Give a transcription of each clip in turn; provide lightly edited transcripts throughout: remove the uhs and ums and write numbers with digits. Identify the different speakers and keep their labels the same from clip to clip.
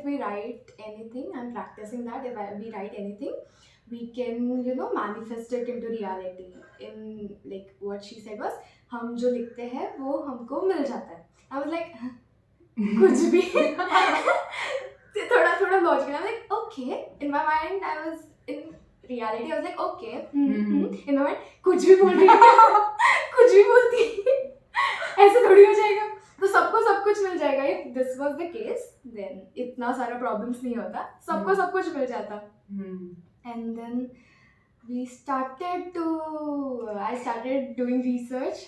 Speaker 1: we write anything, I'm practicing that. If we write anything, we can, manifest it into reality. In like what she said was, हम जो लिखते हैं वो हमको मिल जाता है. I was like, कुछ भी. थोड़ा थोड़ा logic. I'm like, okay. In my mind, I was in reality. I was like, okay. In my mind, कुछ भी बोल रही है. कुछ भी बोलती है. ऐसे थोड़ी हो जाएगा. तो सबको सब कुछ मिल जाएगा. If this was the case, then इतना सारा problems नहीं होता. सबको सब कुछ मिल जाता. And then I started doing research.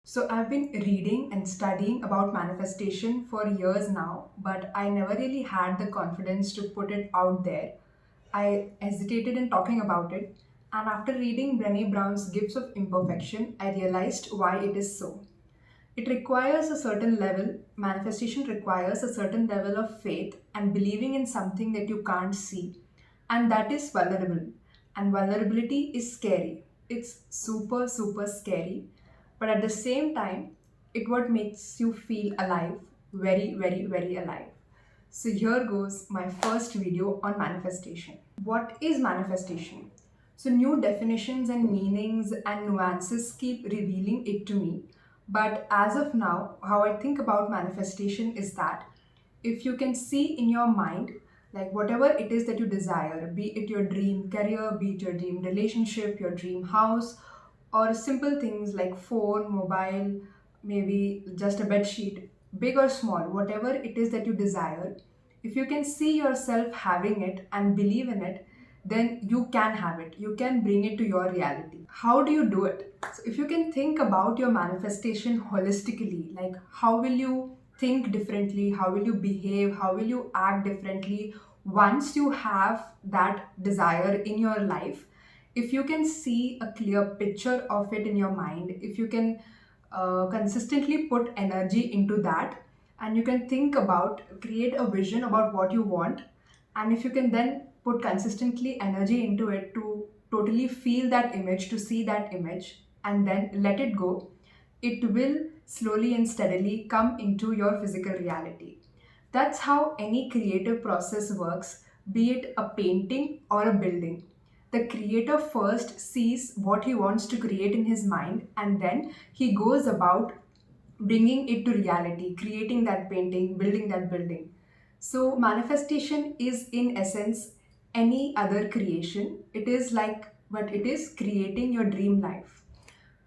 Speaker 2: So I've been reading and studying about manifestation for years now, but I never really had the confidence to put it out there. I hesitated in talking about it, and after reading Brené Brown's Gifts of Imperfection, I realized why it is so. It requires a certain level, manifestation requires a certain level of faith and believing in something that you can't see. And that is vulnerable. And vulnerability is scary. It's super, super scary. But at the same time, it what makes you feel alive, very, very, very alive. So here goes my first video on manifestation. What is manifestation? So new definitions and meanings and nuances keep revealing it to me. But as of now, how I think about manifestation is that if you can see in your mind, like whatever it is that you desire, be it your dream career, be it your dream relationship, your dream house, or simple things like phone, mobile, maybe just a bed sheet, big or small, whatever it is that you desire, if you can see yourself having it and believe in it, then you can have it. You can bring it to your reality. How do you do it? So, if you can think about your manifestation holistically, like how will you think differently, how will you behave, how will you act differently once you have that desire in your life, if you can see a clear picture of it in your mind, if you can consistently put energy into that, and you can think about, create a vision about what you want, and if you can then put consistently energy into it to totally feel that image, to see that image, and then let it go, it will slowly and steadily come into your physical reality. That's how any creative process works, be it a painting or a building. The creator first sees what he wants to create in his mind, and then he goes about bringing it to reality, creating that painting, building that building. So, manifestation is in essence any other creation. It is like, but it is creating your dream life.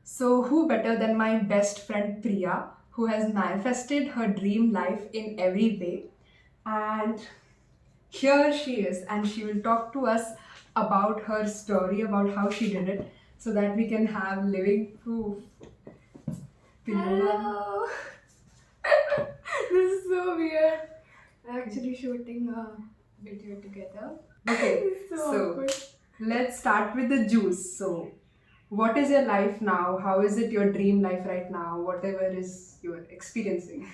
Speaker 2: So, who better than my best friend Priya, who has manifested her dream life in every way? And here she is, and she will talk to us about her story, about how she did it, so that we can have living proof.
Speaker 1: Hello. This is so weird. Actually shooting a video together.
Speaker 2: Okay,
Speaker 1: It's so
Speaker 2: so
Speaker 1: awkward.
Speaker 2: let's start with the juice. So, what is your life now? How is it your dream life right now? Whatever is you're experiencing.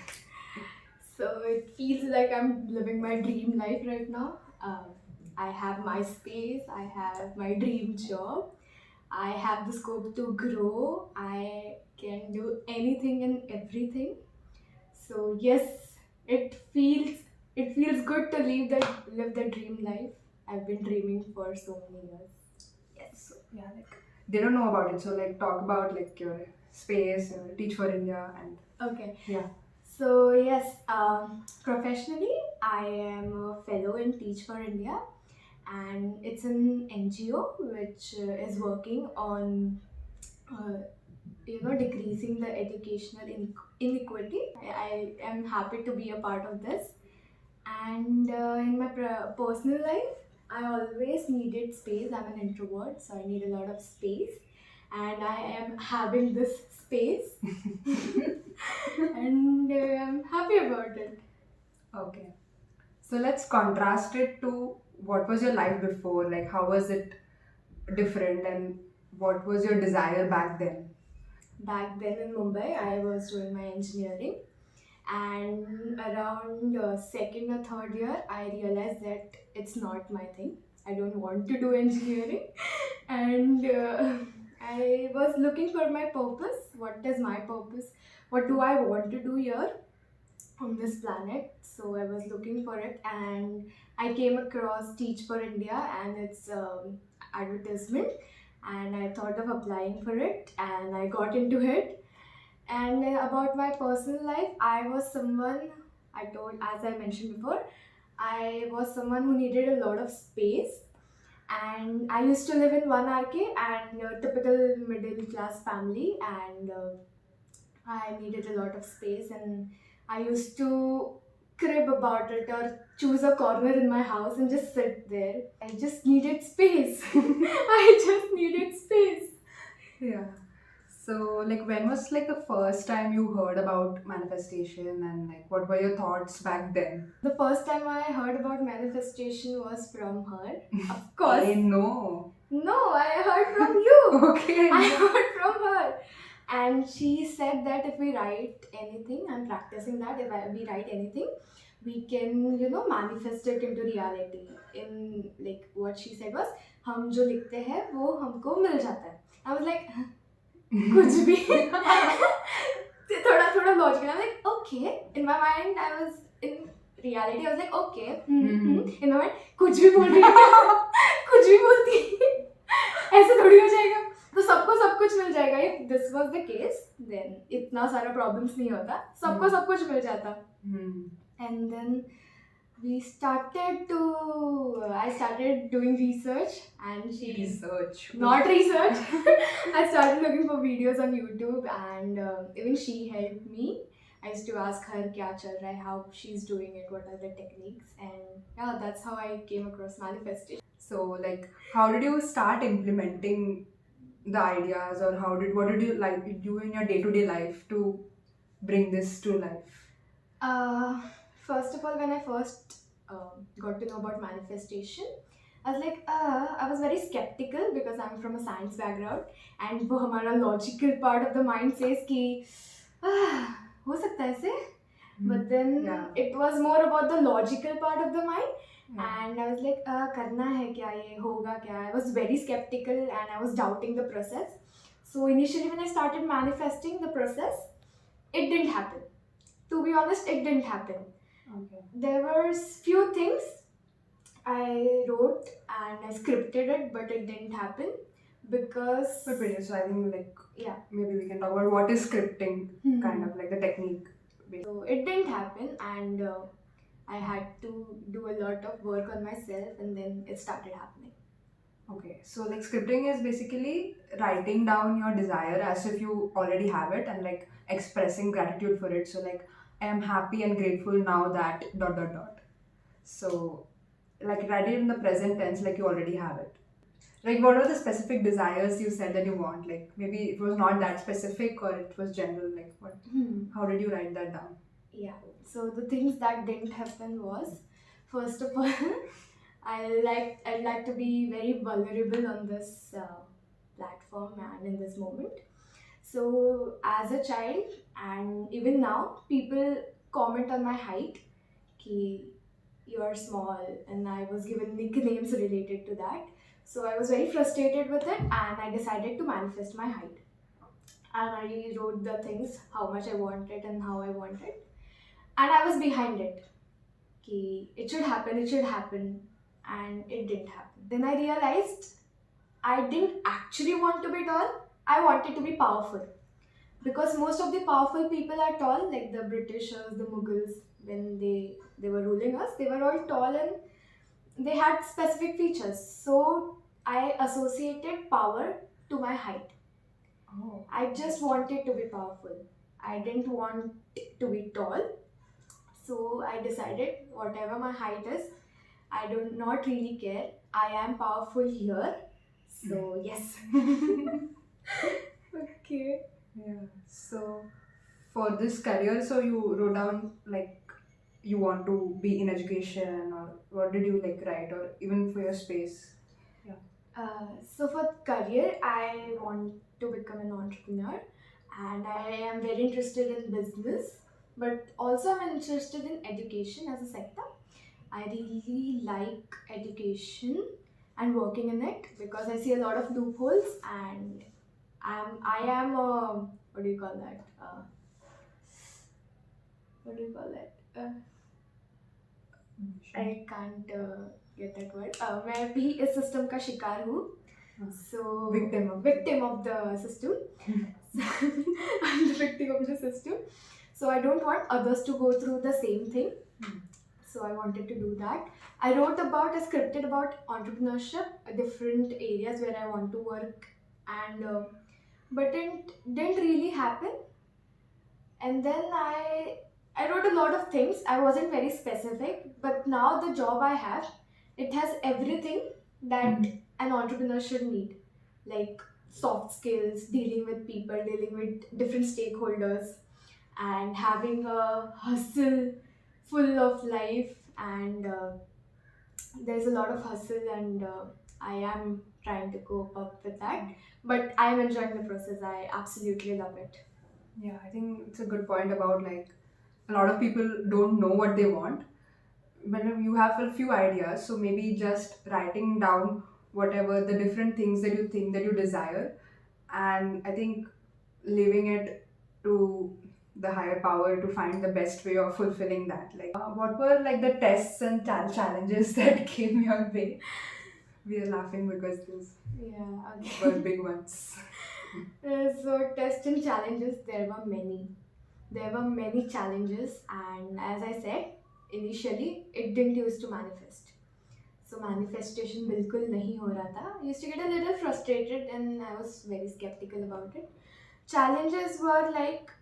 Speaker 1: So it feels like I'm living my dream life right now. I have my space, I have my dream job, I have the scope to grow, I can do anything and everything. So yes, it feels it feels good to live the dream life. I've been dreaming for so many years. Yes.
Speaker 2: So, yeah, like they don't know about it. So, like, talk about like your space, Teach for India, and
Speaker 1: Okay.
Speaker 2: yeah.
Speaker 1: So yes, professionally, I am a fellow in Teach for India, and it's an NGO which is working on, uh, decreasing the educational inequality. I am happy to be a part of this, and in my personal life, I always needed space. I'm an introvert, so I need a lot of space, and I am having this space, and I'm happy about it.
Speaker 2: Okay. So let's contrast it to what was your life before. Like, how was it different, and what was your desire back then?
Speaker 1: Back then in Mumbai, I was doing my engineering, and around second or third year, I realized that it's not my thing. I don't want to do engineering, and I was looking for my purpose. What is my purpose? What do I want to do here? on this planet. So I was looking for it, and I came across Teach for India and its advertisement, and I thought of applying for it, and I got into it. And about my personal life, I was someone, I told, as I mentioned before, I was someone who needed a lot of space, and I used to live in one RK and a typical middle class family, and I needed a lot of space, and I used to crib about it or choose a corner in my house and just sit there. I just needed space. I just needed space.
Speaker 2: Yeah. So, like, when was like the first time you heard about manifestation, and like, what were your thoughts back then?
Speaker 1: The first time I heard about manifestation was from her. Of
Speaker 2: I
Speaker 1: course.
Speaker 2: know.
Speaker 1: No, I heard from you.
Speaker 2: Okay.
Speaker 1: I heard from her. And she said that if we write anything, I'm practicing that, we write anything, we can, manifest it into reality. In like what she said was, हम जो लिखते हैं वो हमको मिल जाता है. I was like, कुछ भी. थोड़ा थोड़ा logical. I'm like, okay. In my mind, I was in reality. I was like, okay. In my mind, कुछ भी बोल रही है. कुछ भी बोलती है. ऐसे थोड़ी हो जाएगा. तो सबको सब कुछ मिल जाएगा. If this was the case, then इतना सारा problems नहीं होता. सबको सब कुछ मिल जाता. And then I started doing research, and
Speaker 2: Research.
Speaker 1: not research. I started looking for videos on YouTube, and even she helped me. I used to ask her kya chal raha hai, how she's doing it, what are the techniques, and yeah, that's how I came across manifestation.
Speaker 2: So, like, how did you start implementing the ideas, or what did you like do in your day-to-day life to bring this to life?
Speaker 1: First of all, when I first got to know about manifestation, I was like, I was very skeptical because I'm from a science background, and वो हमारा logical part of the mind says कि हो सकता है ऐसे, but then it was more about the logical part of the mind. And I was like, करना है क्या, ये होगा क्या? I was very skeptical and I was doubting the process. So initially when I started manifesting the process, it didn't happen. To be honest, it didn't happen.
Speaker 2: Okay.
Speaker 1: There were few things I wrote and I scripted it, but it didn't happen because.
Speaker 2: But wait, so I think like
Speaker 1: Yeah.
Speaker 2: maybe we can talk about what is scripting, kind of like the technique.
Speaker 1: So it didn't happen, and I had to do a lot of work on myself, and then it started happening.
Speaker 2: Okay, so like scripting is basically writing down your desire as if you already have it, and like expressing gratitude for it. So like, I am happy and grateful now that dot dot dot. So like, write it in the present tense like you already have it. Like, what are the specific desires you said that you want? Like, maybe it was not that specific, or it was general. Like, what? How did you write that down?
Speaker 1: Yeah. So the things that didn't happen was, first of all, I'd like to be very vulnerable on this platform and in this moment. So as a child and even now, people comment on my height, ki you are small, and I was given nicknames related to that. So I was very frustrated with it, and I decided to manifest my height. And I wrote the things, how much I wanted and how I wanted, and I was behind it. Ki it should happen, and it didn't happen. Then I realized I didn't actually want to be tall. I wanted to be powerful, because most of the powerful people are tall, like the Britishers, the Mughals. When they were ruling us, they were all tall and they had specific features. So I associated power to my height.
Speaker 2: Oh.
Speaker 1: I just wanted to be powerful. I didn't want to be tall. So I decided whatever my height is, I do not really care. I am powerful here. So yes. Okay.
Speaker 2: Yeah. So for this career, so you wrote down like you want to be in education, or what did you like write, or even for your space?
Speaker 1: So for career, I want to become an entrepreneur, and I am very interested in business, but also I'm interested in education as a sector. I really like education and working in it because I see a lot of loopholes, and I am a, what do you call that? what do you call it? I can't get that word. मैं भी इस system का शिकार हूँ. So victim of the system. I'm the victim of the system. So I don't want others to go through the same thing. So I wanted to do that. I scripted about entrepreneurship, different areas where I want to work, and but it didn't really happen. And then I wrote a lot of things. I wasn't very specific, but now the job I have, it has everything that an entrepreneur should need, like soft skills, dealing with people, dealing with different stakeholders, and having a hustle full of life. And there's a lot of hustle, and I am trying to cope up with that. But I am enjoying the process. I absolutely love it.
Speaker 2: Yeah, I think it's a good point about like a lot of people don't know what they want. When you have a few ideas, so maybe just writing down whatever the different things that you think that you desire, and I think leaving it to the higher power to find the best way of fulfilling that. Like, what were like the tests and challenges that came your way? We are laughing because those
Speaker 1: Yeah,
Speaker 2: were
Speaker 1: okay.
Speaker 2: big ones.
Speaker 1: So tests and challenges, there were many. There were many challenges, and as I said, initially it didn't used to manifest. So manifestation बिल्कुल नहीं हो रहा था. I used to get a little frustrated, and I was very skeptical about it. Challenges were like,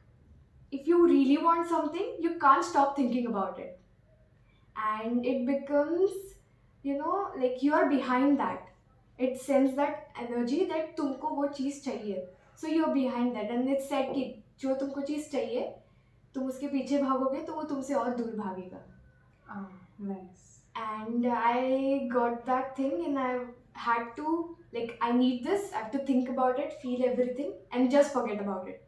Speaker 1: if you really want something, you can't stop thinking about it, and it becomes, like you are behind that. It sends that energy that तुमको वो चीज़ चाहिए. So you're behind that, and it's said कि जो तुमको चीज़ चाहिए, तुम उसके पीछे भागोगे तो वो तुमसे और दूर भागेगा.
Speaker 2: Oh, nice.
Speaker 1: And I got that thing, and I had to, like, I need this, I have to think about it, feel everything, and just forget about it.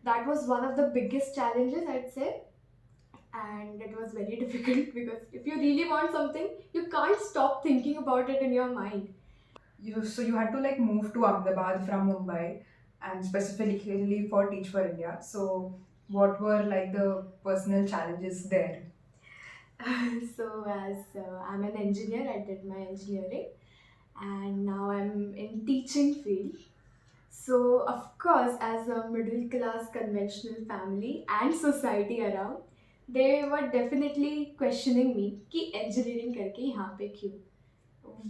Speaker 1: That was one of the biggest challenges, I'd say. And it was very difficult because if you really want something, you can't stop thinking about it in your mind.
Speaker 2: So you had to like move to Ahmedabad from Mumbai and specifically for Teach for India. So what were like the personal challenges there?
Speaker 1: So as I'm an engineer, I did my engineering, and now I'm in teaching field. So of course, as a middle class conventional family and society around, they were definitely questioning me कि engineering करके यहाँ पे क्यों?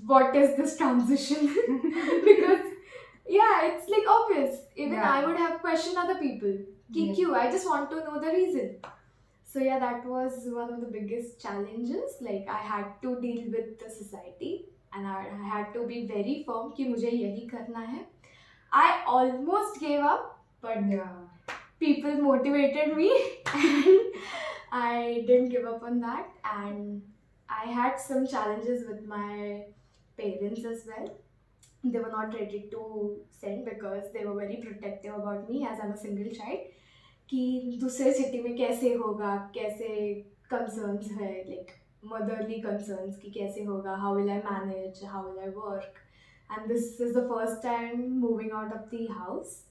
Speaker 1: What is this transition? Because yeah, it's like obvious. Even
Speaker 2: Yeah.
Speaker 1: I would have questioned other people. Ki
Speaker 2: Yeah.
Speaker 1: kyun? I just want to know the reason. So yeah, that was one of the biggest challenges. Like I had to deal with the society, and I had to be very firm कि मुझे यही करना है. I almost gave up, but
Speaker 2: Yeah.
Speaker 1: people motivated me, and I didn't give up on that. And I had some challenges with my parents as well. They were not ready to send because they were very protective about me as I'm a single child. कि दूसरे city में कैसे होगा, कैसे concerns है, like motherly concerns कि कैसे होगा, how will I manage, how will I work, and this is the first time moving out of the house.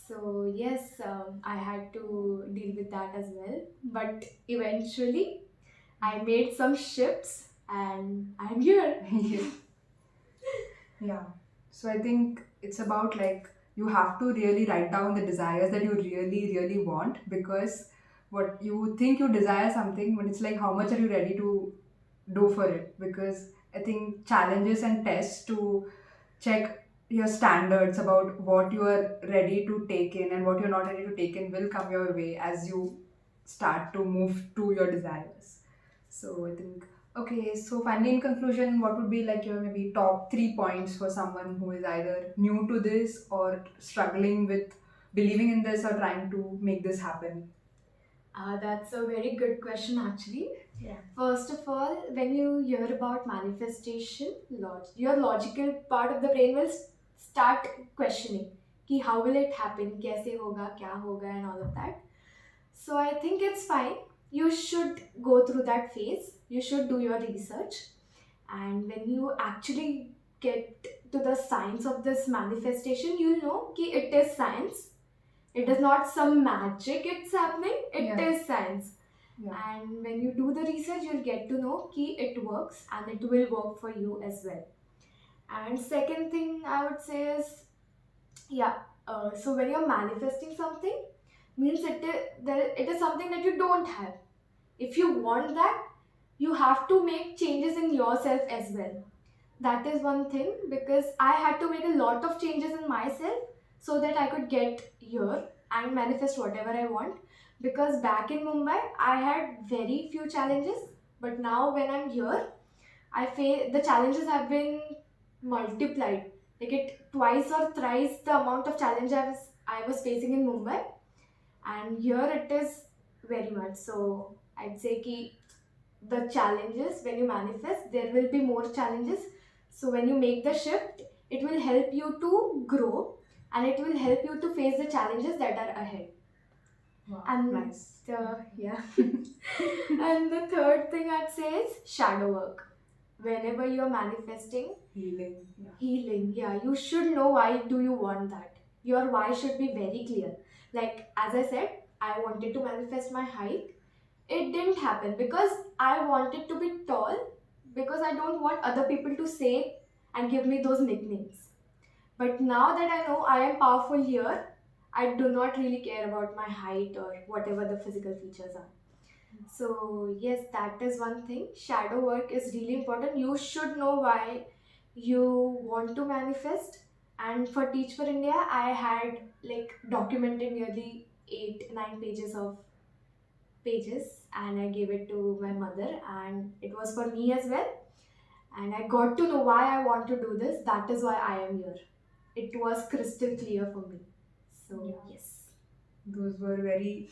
Speaker 1: So yes, I had to deal with that as well. But eventually, I made some shifts, and I'm here.
Speaker 2: Yeah. So I think it's about like you have to really write down the desires that you really, really want, because what you think you desire something, but it's like how much are you ready to do for it? Because I think challenges and tests to check your standards about what you are ready to take in and what you're not ready to take in will come your way as you start to move to your desires. So I think, okay, so finally in conclusion, what would be like your maybe top 3 points for someone who is either new to this or struggling with believing in this or trying to make this happen?
Speaker 1: That's a very good question, actually.
Speaker 2: Yeah.
Speaker 1: First of all, when you hear about manifestation, your logical part of the brain will start questioning कि how will it happen, कैसे होगा, क्या होगा, and all of that. So I think it's fine. You should go through that phase. You should do your research. And when you actually get to the science of this manifestation, you'll know कि it is science. It is not some magic it's happening. It
Speaker 2: Yeah.
Speaker 1: is science.
Speaker 2: Yeah.
Speaker 1: And when you do the research, you'll get to know ki it works and it will work for you as well. And second thing I would say is, yeah, so when you're manifesting something, means it is something that you don't have. If you want that, you have to make changes in yourself as well. That is one thing, because I had to make a lot of changes in myself so that I could get here and manifest whatever I want. Because back in Mumbai, I had very few challenges, but now when I'm here, I feel the challenges have been multiplied. Like it twice or thrice the amount of challenge I was facing in Mumbai, and here it is very much. So I'd say ki the challenges, when you manifest, there will be more challenges. So when you make the shift, it will help you to grow and it will help you to face the challenges that are ahead.
Speaker 2: Wow.
Speaker 1: And
Speaker 2: Nice.
Speaker 1: yeah. And the third thing I'd say is shadow work. Whenever you're manifesting,
Speaker 2: Healing. Yeah.
Speaker 1: healing, yeah, you should know why do you want that. Your why should be very clear. Like as I said, I wanted to manifest my height. It didn't happen because I wanted to be tall, because I don't want other people to say and give me those nicknames. But now that I know I am powerful here, I do not really care about my height or whatever the physical features are. So, yes, that is one thing. Shadow work is really important. You should know why you want to manifest. And for Teach for India, I had like documented nearly 8 9 pages of pages, and I gave it to my mother, and it was for me as well. And I got to know why I want to do this. That is why I am here. It was crystal clear for me. So,
Speaker 2: Yeah.
Speaker 1: yes.
Speaker 2: Those were very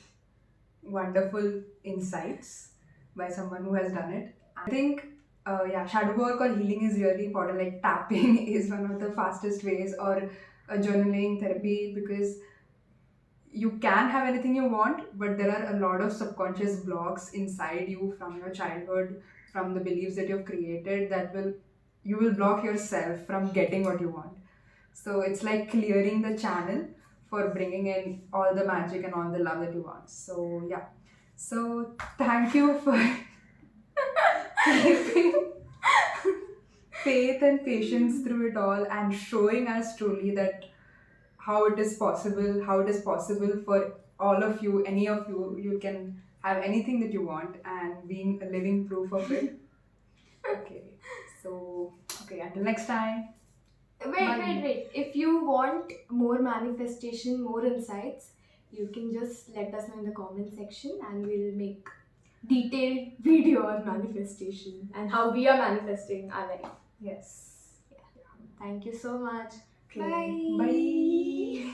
Speaker 2: wonderful insights by someone who has done it. I think, yeah, shadow work or healing is really important. Like tapping is one of the fastest ways, or journaling therapy, because you can have anything you want, but there are a lot of subconscious blocks inside you from your childhood, from the beliefs that you've created, that will you will block yourself from getting what you want. So it's like clearing the channel for bringing in all the magic and all the love that you want. So yeah. So thank you for keeping faith and patience through it all and showing us truly that how it is possible for all of you, any of you, you can have anything that you want, and being a living proof of it. Okay. So, okay, until next time.
Speaker 1: Wait. If you want more manifestation, more insights, you can just let us know in the comment section and we'll make detailed video on manifestation and how we are manifesting our life.
Speaker 2: Yes.
Speaker 1: Thank you so much.
Speaker 2: Okay. Bye.